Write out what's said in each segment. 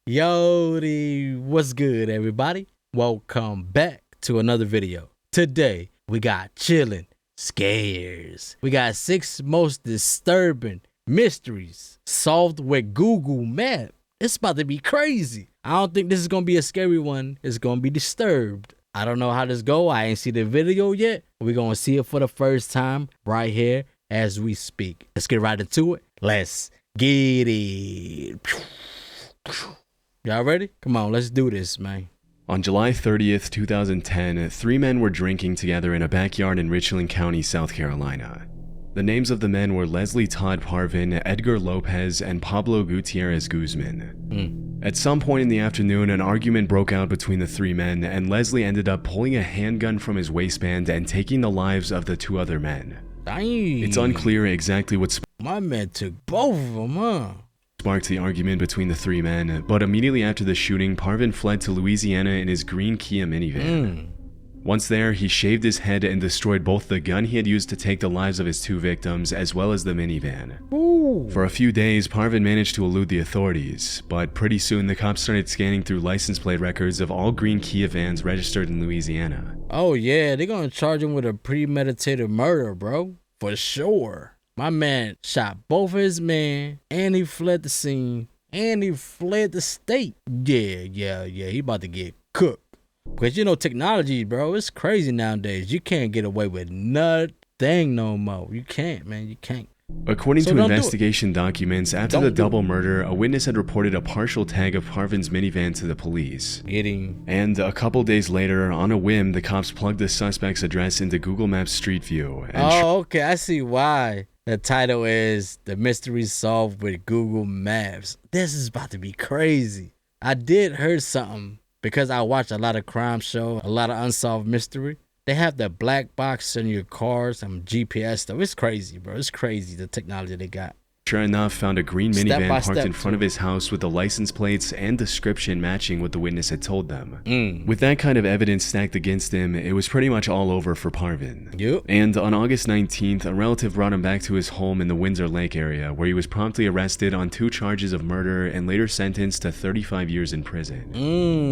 What's good, everybody? Welcome back to another video. Today, we got chillin' scares. We got 6 most disturbing mysteries solved with Google Maps. It's about to be crazy. I don't think this is gonna be a scary one. It's gonna be disturbed. I don't know how this go. I ain't see the video yet. We're gonna see it for the first time right here as we speak. Let's get right into it. Let's get it. Y'all ready? Come on, let's do this, man. On July 30th, 2010, 3 men were drinking together in a backyard in Richland County, South Carolina. The names of the men were Leslie Todd Parvin, Edgar Lopez, and Pablo Gutierrez Guzman. At some point in the afternoon, an argument broke out between the 3 men, and Leslie ended up pulling a handgun from his waistband and taking the lives of the 2 other men. Dang. It's unclear exactly what My man took both of them, huh? sparked the argument between the 3 men, but immediately after the shooting, Parvin fled to Louisiana in his green Kia minivan. Once there, he shaved his head and destroyed both the gun he had used to take the lives of his 2 victims as well as the minivan. For a few days, Parvin managed to elude the authorities, but pretty soon the cops started scanning through license plate records of all green Kia vans registered in Louisiana. Oh yeah, they're gonna charge him with a premeditated murder, bro. For sure. My man shot both of his men, and he fled the scene, and he fled the state. Yeah, he about to get cooked. Because you know technology, bro, it's crazy nowadays. You can't get away with nothing no more. You can't, man, you can't. According to investigation documents, after the double murder, a witness had reported a partial tag of Parvin's minivan to the police. And a couple days later, on a whim, the cops plugged the suspect's address into Google Maps Street View. And okay, I see why. The title is The Mystery Solved with Google Maps. This is about to be crazy. I did hear something because I watch a lot of crime shows, a lot of unsolved mystery. They have the black box in your cars, some GPS stuff. It's crazy, bro. It's crazy, the technology they got. Sure enough, found a green minivan parked in front of his house with the license plates and description matching what the witness had told them. With that kind of evidence stacked against him, it was pretty much all over for Parvin. And on August 19th, a relative brought him back to his home in the Windsor Lake area, where he was promptly arrested on 2 charges of murder and later sentenced to 35 years in prison.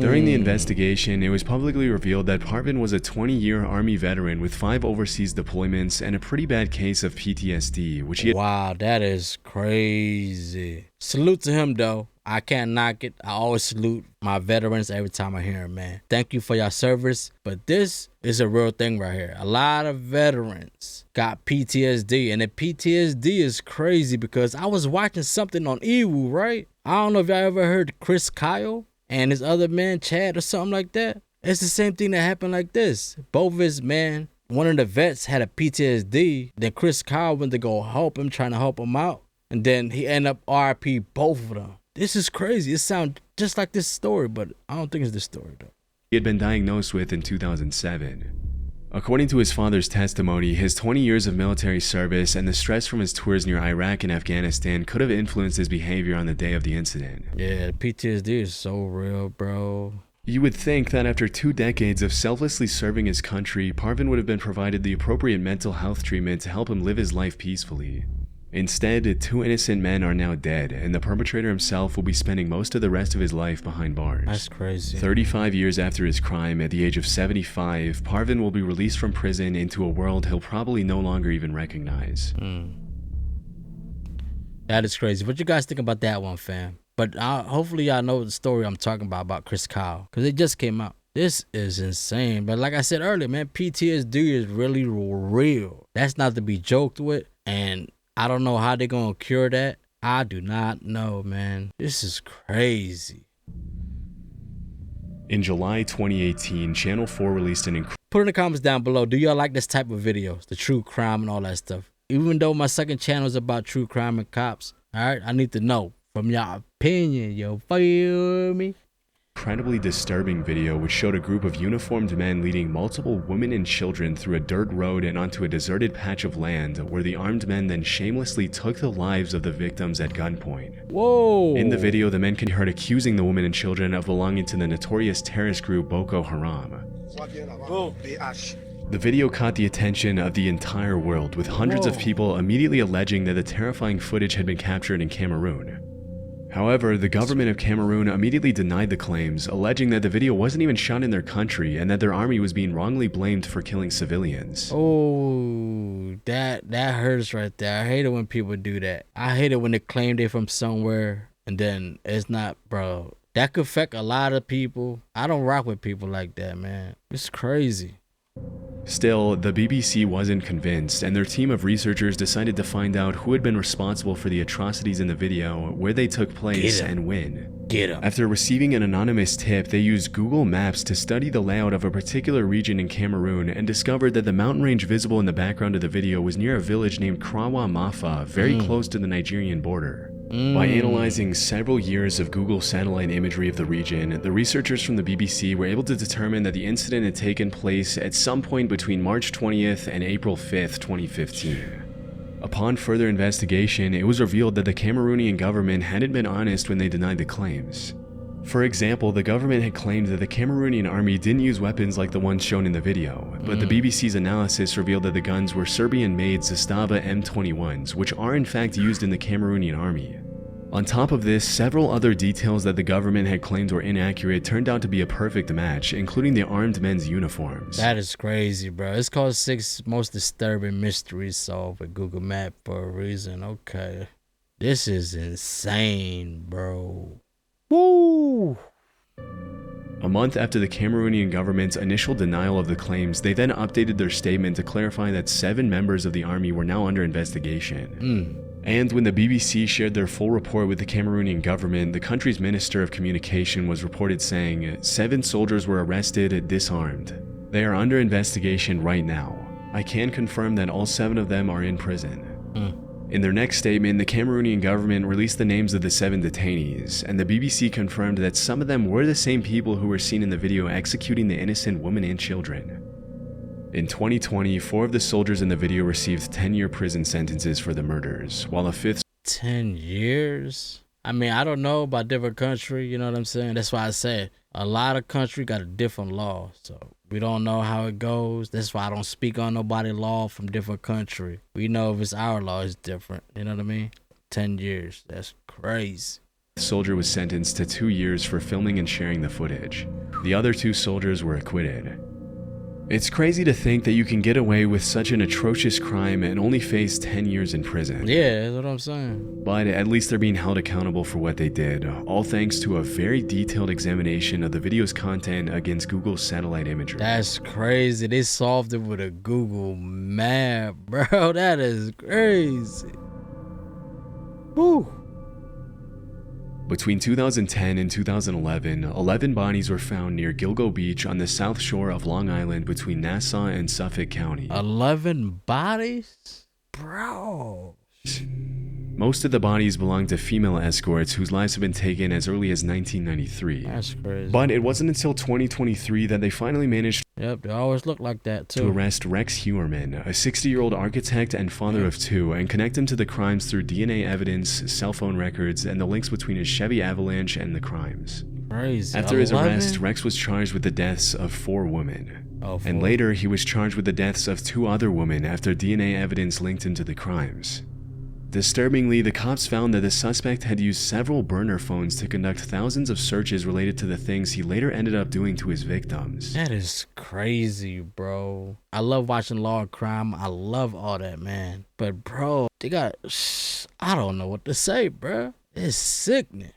During the investigation, it was publicly revealed that Parvin was a 20-year Army veteran with 5 overseas deployments and a pretty bad case of PTSD, which he had— Wow, that is crazy. Salute to him though. I can't knock it. I always salute my veterans every time I hear them, man. Thank you for your service. But this is a real thing right here. A lot of veterans got PTSD, and the PTSD is crazy because I was watching something on Ewu, right? I don't know if y'all ever heard Chris Kyle and his other man Chad or something like that. It's the same thing that happened like this. Both of his men, one of the vets had a PTSD. Then Chris Kyle went to go help him, trying to help him out. And then he ended up RIP both of them. This is crazy. It sounds just like this story, but I don't think it's this story though. He had been diagnosed with in 2007. According to his father's testimony, his 20 years of military service and the stress from his tours near Iraq and Afghanistan could have influenced his behavior on the day of the incident. Yeah, PTSD is so real, bro. You would think that after 2 decades of selflessly serving his country, Parvin would have been provided the appropriate mental health treatment to help him live his life peacefully. Instead, 2 innocent men are now dead, and the perpetrator himself will be spending most of the rest of his life behind bars. That's crazy. 35 years after his crime, at the age of 75, Parvin will be released from prison into a world he'll probably no longer even recognize. That is crazy. What you guys think about that one, fam? But hopefully y'all know the story I'm talking about Chris Kyle, because it just came out. This is insane. But like I said earlier, man, PTSD is really real. That's not to be joked with, and I don't know how they're gonna cure that. I do not know, man. This is crazy. In July 2018, Channel 4 released an Put in the comments down below, do y'all like this type of videos? The true crime and all that stuff. Even though my second channel is about true crime and cops, alright? I need to know from y'all opinion, yo. Feel me? Incredibly disturbing video which showed a group of uniformed men leading multiple women and children through a dirt road and onto a deserted patch of land where the armed men then shamelessly took the lives of the victims at gunpoint. Whoa! In the video, the men can be heard accusing the women and children of belonging to the notorious terrorist group Boko Haram. The video caught the attention of the entire world, with hundreds of people immediately alleging that the terrifying footage had been captured in Cameroon. However, the government of Cameroon immediately denied the claims, alleging that the video wasn't even shot in their country and that their army was being wrongly blamed for killing civilians. Oh, that hurts right there. I hate it when people do that. I hate it when they claim they're from somewhere and then it's not, bro. That could affect a lot of people. I don't rock with people like that, man. It's crazy. Still, the BBC wasn't convinced, and their team of researchers decided to find out who had been responsible for the atrocities in the video, where they took place, and when. Get 'em. After receiving an anonymous tip, they used Google Maps to study the layout of a particular region in Cameroon and discovered that the mountain range visible in the background of the video was near a village named Krawa Mafa, very close to the Nigerian border. By analyzing several years of Google satellite imagery of the region, the researchers from the BBC were able to determine that the incident had taken place at some point between March 20th and April 5th, 2015. Upon further investigation, it was revealed that the Cameroonian government hadn't been honest when they denied the claims. For example, the government had claimed that the Cameroonian army didn't use weapons like the ones shown in the video, but the BBC's analysis revealed that the guns were Serbian-made Zastava M21s, which are in fact used in the Cameroonian army. On top of this, several other details that the government had claimed were inaccurate turned out to be a perfect match, including the armed men's uniforms. That is crazy, bro. It's called 6 Most Disturbing Mysteries Solved with Google Maps for a reason. Okay. This is insane, bro. Woo! A month after the Cameroonian government's initial denial of the claims, they then updated their statement to clarify that 7 members of the army were now under investigation. And when the BBC shared their full report with the Cameroonian government, the country's Minister of Communication was reported saying, 7 soldiers were arrested, disarmed. They are under investigation right now. I can confirm that all 7 of them are in prison. In their next statement, the Cameroonian government released the names of the 7 detainees, and the BBC confirmed that some of them were the same people who were seen in the video executing the innocent women and children. In 2020, 4 of the soldiers in the video received 10-year prison sentences for the murders, while a 5th 10 years? I mean, I don't know about different country, you know what I'm saying? That's why I said a lot of country got a different law, so we don't know how it goes. That's why I don't speak on nobody's law from different country. We know if it's our law, it's different, you know what I mean? 10 years, that's crazy. soldier was sentenced to 2 years for filming and sharing the footage. The other 2 soldiers were acquitted. It's crazy to think that you can get away with such an atrocious crime and only face 10 years in prison. Yeah, that's what I'm saying. But at least they're being held accountable for what they did, all thanks to a very detailed examination of the video's content against Google's satellite imagery. That's crazy. They solved it with a Google map, bro. That is crazy. Whew. Between 2010 and 2011, 11 bodies were found near Gilgo Beach on the south shore of Long Island between Nassau and Suffolk County. 11 bodies? Bro. Most of the bodies belonged to female escorts whose lives have been taken as early as 1993. That's crazy. But it wasn't until 2023 that they finally managed Yep, they always look like that too. to arrest Rex Heuermann, a 60-year-old architect and father of 2, and connect him to the crimes through DNA evidence, cell phone records, and the links between his Chevy Avalanche and the crimes. Crazy. After his arrest, Rex was charged with the deaths of 4 women. And later, he was charged with the deaths of 2 other women after DNA evidence linked him to the crimes. Disturbingly, the cops found that the suspect had used several burner phones to conduct thousands of searches related to the things he later ended up doing to his victims. That is crazy, bro. I love watching Law and Crime. I love all that, man. But, bro, they got... I don't know what to say, bro. It's sickening.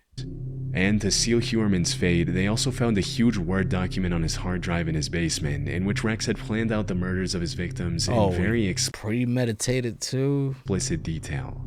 And to seal Heuermann's fate, they also found a huge Word document on his hard drive in his basement, in which Rex had planned out the murders of his victims in very premeditated too. Explicit detail.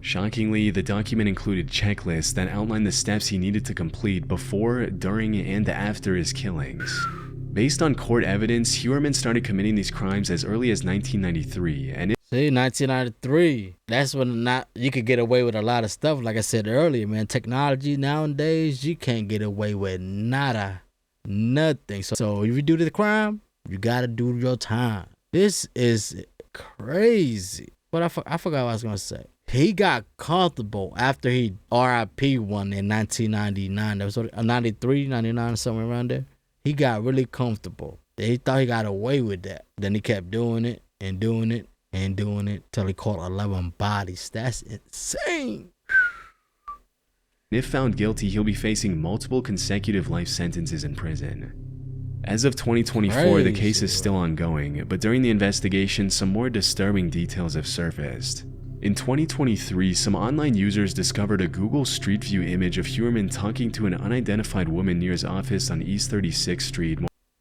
Shockingly, the document included checklists that outlined the steps he needed to complete before, during, and after his killings. Based on court evidence, Heuermann started committing these crimes as early as 1993, and See, 1993. That's when you could get away with a lot of stuff. Like I said earlier, man, technology nowadays, you can't get away with nothing. So if you do the crime, you gotta do your time. This is crazy. But I forgot what I was gonna say. He got comfortable after he RIP won in 1999. That was 93, 99, somewhere around there. He got really comfortable. He thought he got away with that. Then he kept doing it and doing it and doing it till he caught 11 bodies. That's insane. If found guilty, he'll be facing multiple consecutive life sentences in prison. As of 2024, the case is still ongoing, but during the investigation, some more disturbing details have surfaced. In 2023, some online users discovered a Google Street View image of Heuermann talking to an unidentified woman near his office on East 36th Street.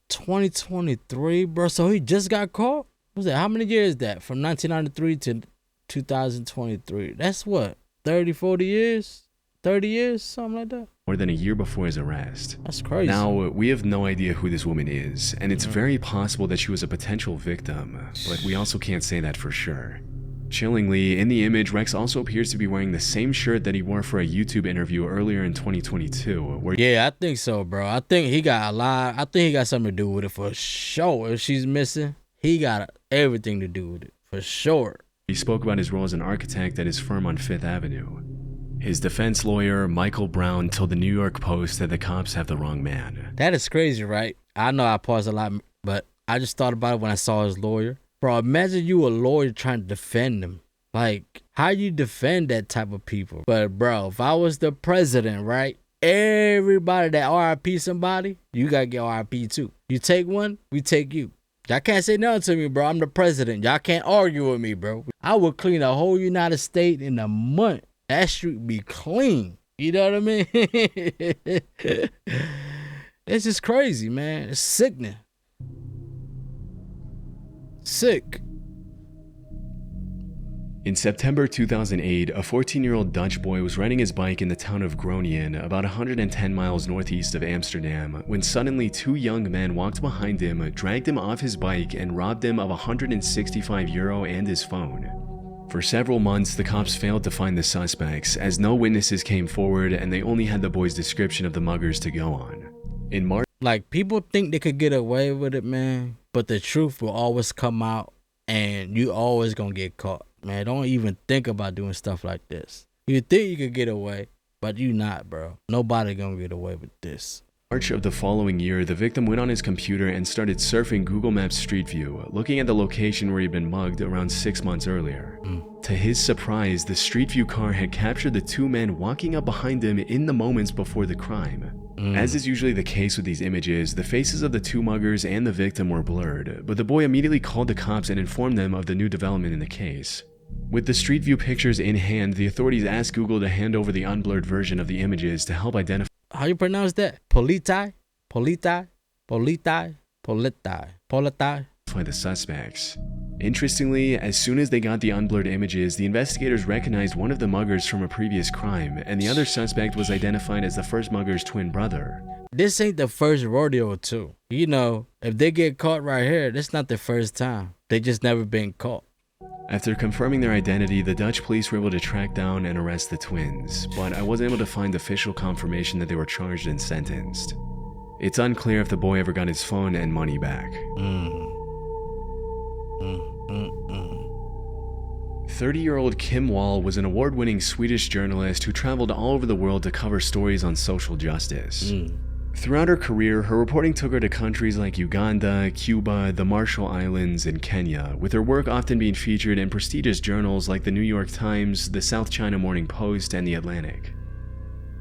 2023, bro? So he just got caught? Was that, how many years is that? From 1993 to 2023. That's what, 30, 40 years? 30 years? Something like that? More than a year before his arrest. That's crazy. Now, we have no idea who this woman is, and it's very possible that she was a potential victim, but we also can't say that for sure. Chillingly, in the image, Rex also appears to be wearing the same shirt that he wore for a YouTube interview earlier in 2022. Yeah, I think so, bro. I think he got something to do with it for sure. If she's missing, he got everything to do with it, for sure. He spoke about his role as an architect at his firm on Fifth Avenue. His defense lawyer, Michael Brown, told the New York Post that the cops have the wrong man. That is crazy, right? I know I paused a lot, but I just thought about it when I saw his lawyer. Bro, imagine you a lawyer trying to defend him. Like, how you defend that type of people? But, bro, if I was the president, right? Everybody that RIP somebody, you got to get RIP too. You take one, we take you. Y'all can't say nothing to me, bro. I'm the president. Y'all can't argue with me, bro. I would clean the whole United States in a month. That street be clean. You know what I mean? It's just crazy, man. It's sickening. Sick. In September 2008, a 14-year-old Dutch boy was riding his bike in the town of Groningen, about 110 miles northeast of Amsterdam, when suddenly two young men walked behind him, dragged him off his bike, and robbed him of €165 and his phone. For several months, the cops failed to find the suspects, as no witnesses came forward and they only had the boy's description of the muggers to go on. In March, like, people think they could get away with it, man, but the truth will always come out and you always gonna get caught. Man, don't even think about doing stuff like this. You think you could get away, but you not, bro. Nobody gonna get away with this. March of the following year, the victim went on his computer and started surfing Google Maps Street View, looking at the location where he'd been mugged around 6 months earlier. To his surprise, the Street View car had captured the two men walking up behind him in the moments before the crime. As is usually the case with these images, the faces of the two muggers and the victim were blurred, but the boy immediately called the cops and informed them of the new development in the case. With the Street View pictures in hand, the authorities asked Google to hand over the unblurred version of the images to help identify. How you pronounce that? Politai? Politai? Politai? Politai? Politai? The suspects. Interestingly, as soon as they got the unblurred images, the investigators recognized one of the muggers from a previous crime, and the other suspect was identified as the first mugger's twin brother. This ain't the first rodeo too. You know, if they get caught right here, this not the first time. They just never been caught. After confirming their identity, the Dutch police were able to track down and arrest the twins, but I wasn't able to find official confirmation that they were charged and sentenced. It's unclear if the boy ever got his phone and money back. 30-year-old Kim Wall was an award-winning Swedish journalist who traveled all over the world to cover stories on social justice. Throughout her career, her reporting took her to countries like Uganda, Cuba, the Marshall Islands, and Kenya, with her work often being featured in prestigious journals like the New York Times, the South China Morning Post, and the Atlantic.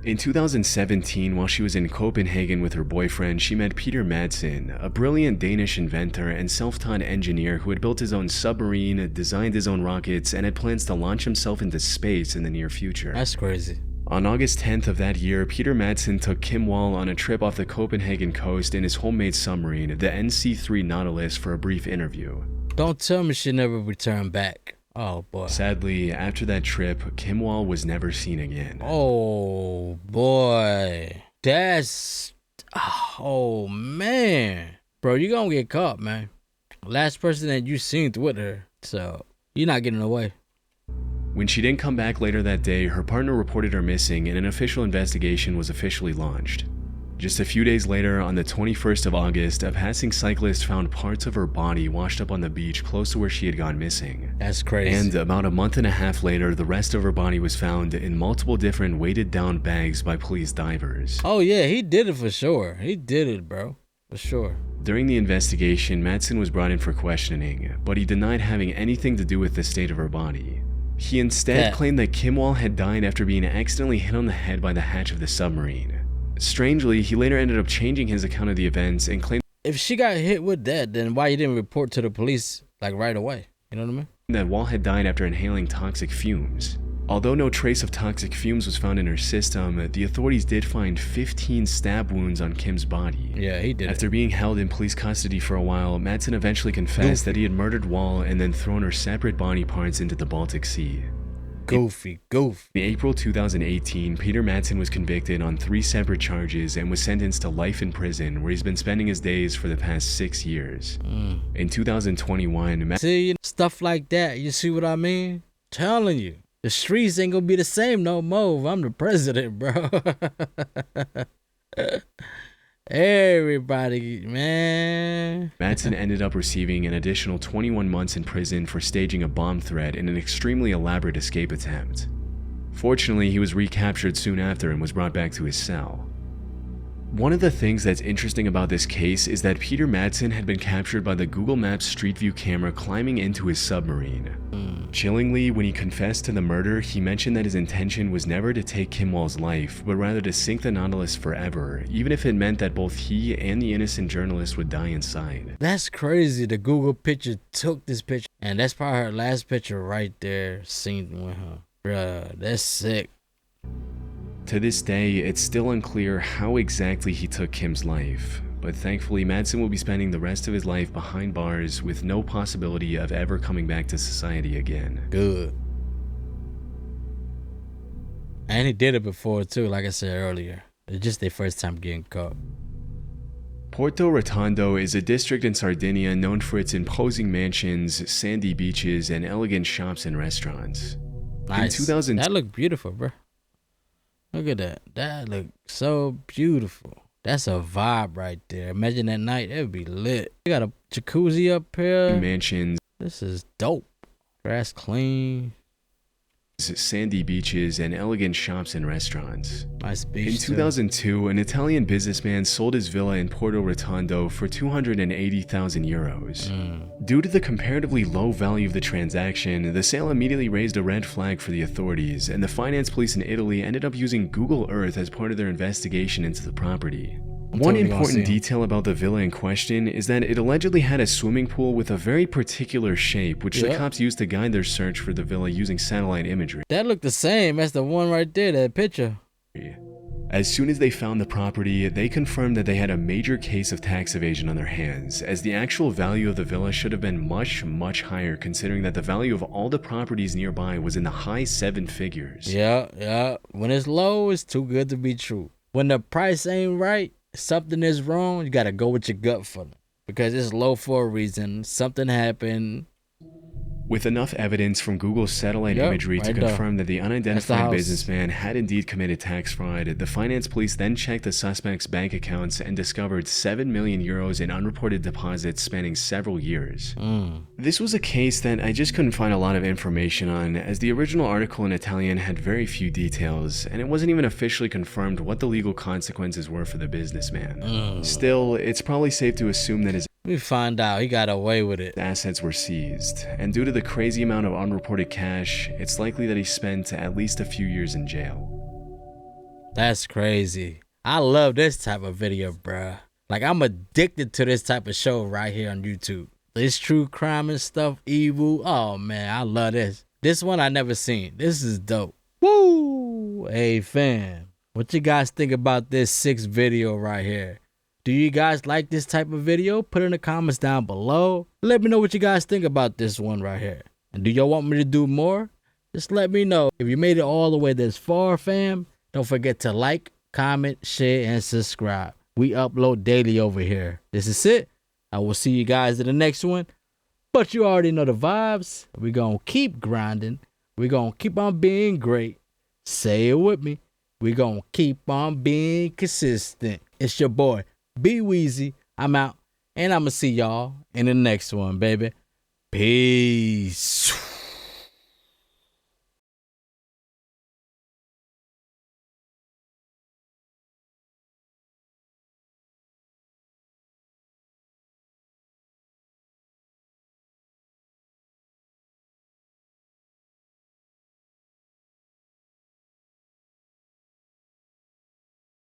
In 2017, while she was in Copenhagen with her boyfriend, she met Peter Madsen, a brilliant Danish inventor and self-taught engineer who had built his own submarine, designed his own rockets, and had plans to launch himself into space in the near future. That's crazy. On August 10th of that year, Peter Madsen took Kim Wall on a trip off the Copenhagen coast in his homemade submarine, the NC-3 Nautilus, for a brief interview. Don't tell me she never returned back. Oh boy. Sadly, after that trip, Kim Wall was never seen again. Oh boy. Oh man. Bro, you gonna get caught, man. Last person that you seen with her, so you're not getting away. When she didn't come back later that day, her partner reported her missing and an official investigation was officially launched. Just a few days later, on the 21st of August, a passing cyclist found parts of her body washed up on the beach close to where she had gone missing. That's crazy. And about a month and a half later, the rest of her body was found in multiple different weighted down bags by police divers. Oh yeah, he did it for sure. He did it, bro. For sure. During the investigation, Madsen was brought in for questioning, but he denied having anything to do with the state of her body. He instead claimed that Kim Wall had died after being accidentally hit on the head by the hatch of the submarine. Strangely, he later ended up changing his account of the events and claimed if she got hit with that, then why you didn't report to the police like right away? You know what I mean? That Wall had died after inhaling toxic fumes. Although no trace of toxic fumes was found in her system, the authorities did find 15 stab wounds on Kim's body. Yeah, he did. After being held in police custody for a while, Madsen eventually confessed that he had murdered Wall and then thrown her separate body parts into the Baltic Sea. Goofy. In April 2018, Peter Madsen was convicted on 3 separate charges and was sentenced to life in prison, where he's been spending his days for the past 6 years. In 2021, see, stuff like that, you see what I mean? Telling you. The streets ain't gonna be the same no more. I'm the president, bro. Everybody, man. Madsen ended up receiving an additional 21 months in prison for staging a bomb threat in an extremely elaborate escape attempt. Fortunately, he was recaptured soon after and was brought back to his cell. One of the things that's interesting about this case is that Peter Madsen had been captured by the Google Maps Street View camera climbing into his submarine. Chillingly, when he confessed to the murder, he mentioned that his intention was never to take Kim Wall's life, but rather to sink the Nautilus forever, even if it meant that both he and the innocent journalist would die inside. That's crazy. The Google picture took this picture, and that's probably her last picture right there, seen with her. Bruh, that's sick. To this day, it's still unclear how exactly he took Kim's life, but thankfully Madsen will be spending the rest of his life behind bars with no possibility of ever coming back to society again. Good. And he did it before too, like I said earlier. It's just their first time getting caught. Porto Rotondo is a district in Sardinia known for its imposing mansions, sandy beaches, and elegant shops and restaurants. Nice. That looked beautiful, bro. Look at that. That look so beautiful. That's a vibe right there. Imagine that night. It would be lit. You got a jacuzzi up here. Mansions. This is dope. Grass clean. Sandy beaches, and elegant shops and restaurants. Nice beach. In 2002, an Italian businessman sold his villa in Porto Rotondo for 280,000 euros. Due to the comparatively low value of the transaction, the sale immediately raised a red flag for the authorities, and the finance police in Italy ended up using Google Earth as part of their investigation into the property. One important detail about the villa in question is that it allegedly had a swimming pool with a very particular shape, which the cops used to guide their search for the villa using satellite imagery. That looked the same as the one right there, that picture. As soon as they found the property, they confirmed that they had a major case of tax evasion on their hands, as the actual value of the villa should have been much, much higher, considering that the value of all the properties nearby was in the high 7 figures. Yeah. When it's low, it's too good to be true. When the price ain't right, something is wrong, you gotta go with your gut for it. Because it's low for a reason. Something happened. With enough evidence from Google's satellite imagery to confirm that the unidentified businessman had indeed committed tax fraud, the finance police then checked the suspect's bank accounts and discovered 7 million euros in unreported deposits spanning several years. This was a case that I just couldn't find a lot of information on, as the original article in Italian had very few details, and it wasn't even officially confirmed what the legal consequences were for the businessman. Still, it's probably safe to assume that his we find out he got away with it. Assets were seized, and due to the crazy amount of unreported cash, it's likely that he spent at least a few years in jail. That's crazy. I love this type of video, bruh. Like, I'm addicted to this type of show right here on YouTube. This true crime and stuff, evil. Oh, man, I love this. This one I never seen. This is dope. Woo! Hey, fam. What you guys think about this 6th video right here? Do you guys like this type of video? Put it in the comments down below. Let me know what you guys think about this one right here. And do y'all want me to do more? Just let me know. If you made it all the way this far, fam, don't forget to like, comment, share, and subscribe. We upload daily over here. This is it. I will see you guys in the next one. But you already know the vibes. We're going to keep grinding. We're going to keep on being great. Say it with me. We're going to keep on being consistent. It's your boy, B Weezy. I'm out, and I'm going to see y'all in the next one, baby. Peace.